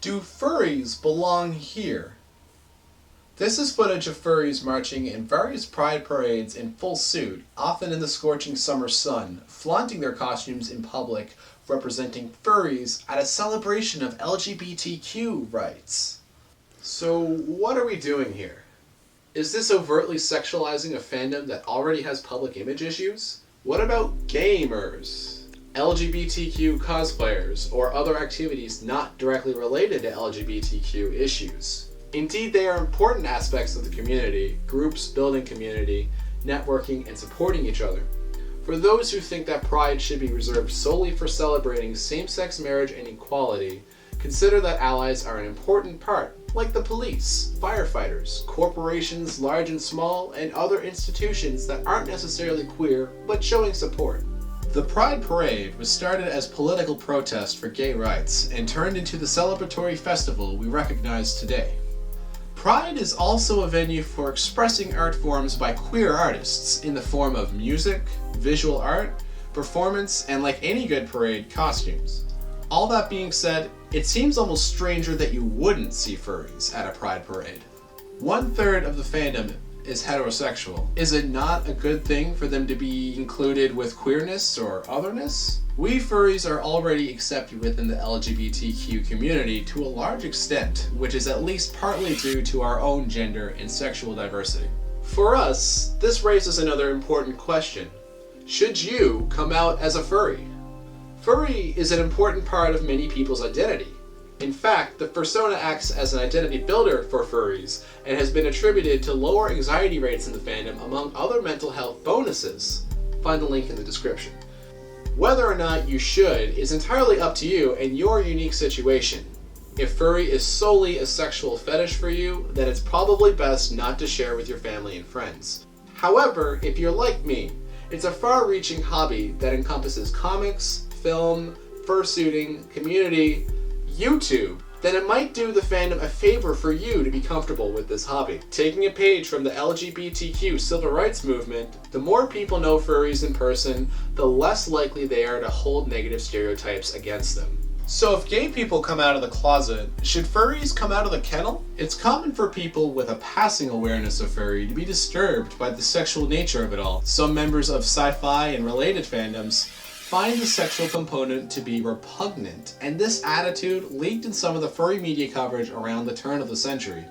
Do furries belong here? This is footage of furries marching in various pride parades in full suit, often in the scorching summer sun, flaunting their costumes in public, representing furries at a celebration of LGBTQ rights. So what are we doing here? Is this overtly sexualizing a fandom that already has public image issues? What about gamers? LGBTQ cosplayers, or other activities not directly related to LGBTQ issues? Indeed, they are important aspects of the community, groups building community, networking, and supporting each other. For those who think that Pride should be reserved solely for celebrating same-sex marriage and equality, consider that allies are an important part, like the police, firefighters, corporations large and small, and other institutions that aren't necessarily queer, but showing support. The Pride Parade was started as political protest for gay rights and turned into the celebratory festival we recognize today. Pride is also a venue for expressing art forms by queer artists in the form of music, visual art, performance, and like any good parade, costumes. All that being said, it seems almost stranger that you wouldn't see furries at a Pride Parade. 1/3 of the fandom is heterosexual. Is it not a good thing for them to be included with queerness or otherness? We furries are already accepted within the LGBTQ community to a large extent, which is at least partly due to our own gender and sexual diversity. For us, this raises another important question. Should you come out as a furry? Furry is an important part of many people's identity. In fact, the persona acts as an identity builder for furries and has been attributed to lower anxiety rates in the fandom among other mental health bonuses. Find the link in the description. Whether or not you should is entirely up to you and your unique situation. If furry is solely a sexual fetish for you, then it's probably best not to share with your family and friends. However, if you're like me, it's a far-reaching hobby that encompasses comics, film, fursuiting, community, YouTube, then it might do the fandom a favor for you to be comfortable with this hobby. Taking a page from the LGBTQ civil rights movement, the more people know furries in person, the less likely they are to hold negative stereotypes against them. So if gay people come out of the closet, should furries come out of the kennel? It's common for people with a passing awareness of furry to be disturbed by the sexual nature of it all. Some members of sci-fi and related fandoms find the sexual component to be repugnant, and this attitude leaked in some of the furry media coverage around the turn of the century.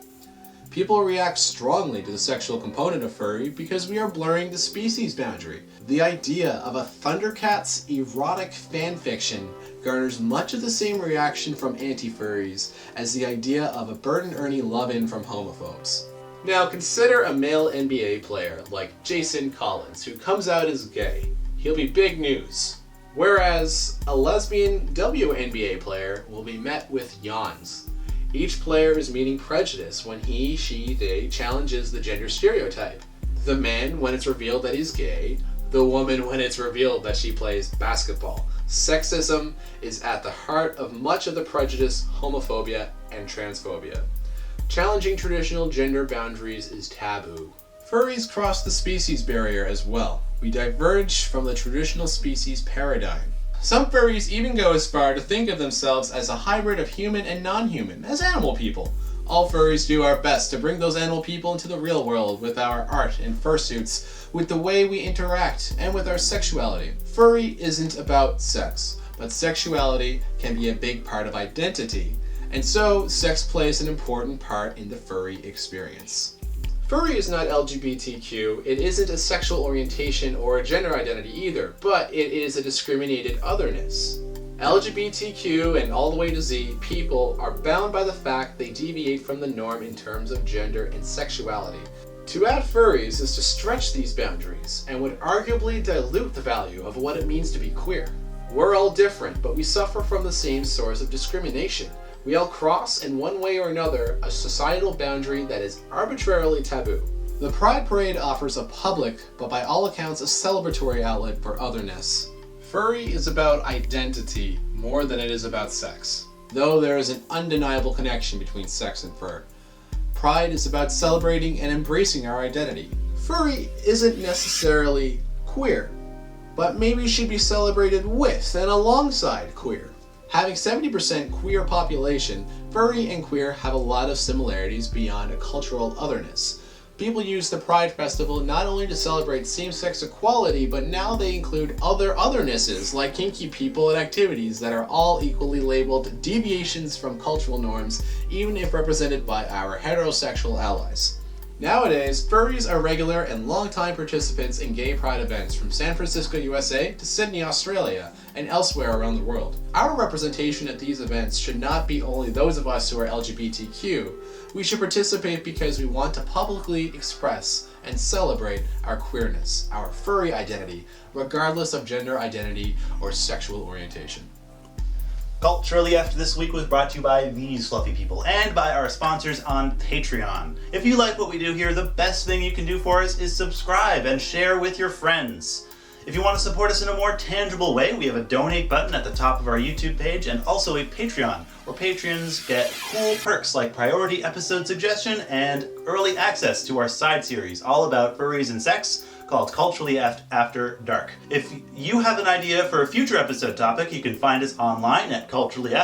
People react strongly to the sexual component of furry because we are blurring the species boundary. The idea of a Thundercats erotic fanfiction garners much of the same reaction from anti-furries as the idea of a Bert and Ernie love-in from homophobes. Now consider a male NBA player like Jason Collins who comes out as gay. He'll be big news. Whereas a lesbian WNBA player will be met with yawns. Each player is meeting prejudice when he, she, they challenges the gender stereotype. The man when it's revealed that he's gay, the woman when it's revealed that she plays basketball. Sexism is at the heart of much of the prejudice, homophobia, and transphobia. Challenging traditional gender boundaries is taboo. Furries cross the species barrier as well. We diverge from the traditional species paradigm. Some furries even go as far to think of themselves as a hybrid of human and non-human, as animal people. All furries do our best to bring those animal people into the real world with our art and fursuits, with the way we interact, and with our sexuality. Furry isn't about sex, but sexuality can be a big part of identity, and so sex plays an important part in the furry experience. Furry is not LGBTQ, it isn't a sexual orientation or a gender identity either, but it is a discriminated otherness. LGBTQ and all the way to Z people are bound by the fact they deviate from the norm in terms of gender and sexuality. To add furries is to stretch these boundaries and would arguably dilute the value of what it means to be queer. We're all different, but we suffer from the same source of discrimination. We all cross, in one way or another, a societal boundary that is arbitrarily taboo. The Pride Parade offers a public, but by all accounts a celebratory outlet for otherness. Furry is about identity more than it is about sex, though there is an undeniable connection between sex and fur. Pride is about celebrating and embracing our identity. Furry isn't necessarily queer, but maybe should be celebrated with and alongside queer. Having 70% queer population, Furry and queer have a lot of similarities beyond a cultural otherness. People use the Pride Festival not only to celebrate same-sex equality, but now they include other othernesses like kinky people and activities that are all equally labeled deviations from cultural norms, even if represented by our heterosexual allies. Nowadays, furries are regular and long-time participants in gay pride events from San Francisco, USA to Sydney, Australia, and elsewhere around the world. Our representation at these events should not be only those of us who are LGBTQ. We should participate because we want to publicly express and celebrate our queerness, our furry identity, regardless of gender identity or sexual orientation. Culturally After this week was brought to you by these fluffy people and by our sponsors on Patreon. If you like what we do here, the best thing you can do for us is subscribe and share with your friends. If you want to support us in a more tangible way, we have a donate button at the top of our YouTube page and also a Patreon, where patrons get cool perks like priority episode suggestion and early access to our side series all about furries and sex, called Culturally After Dark. If you have an idea for a future episode topic, you can find us online at Culturally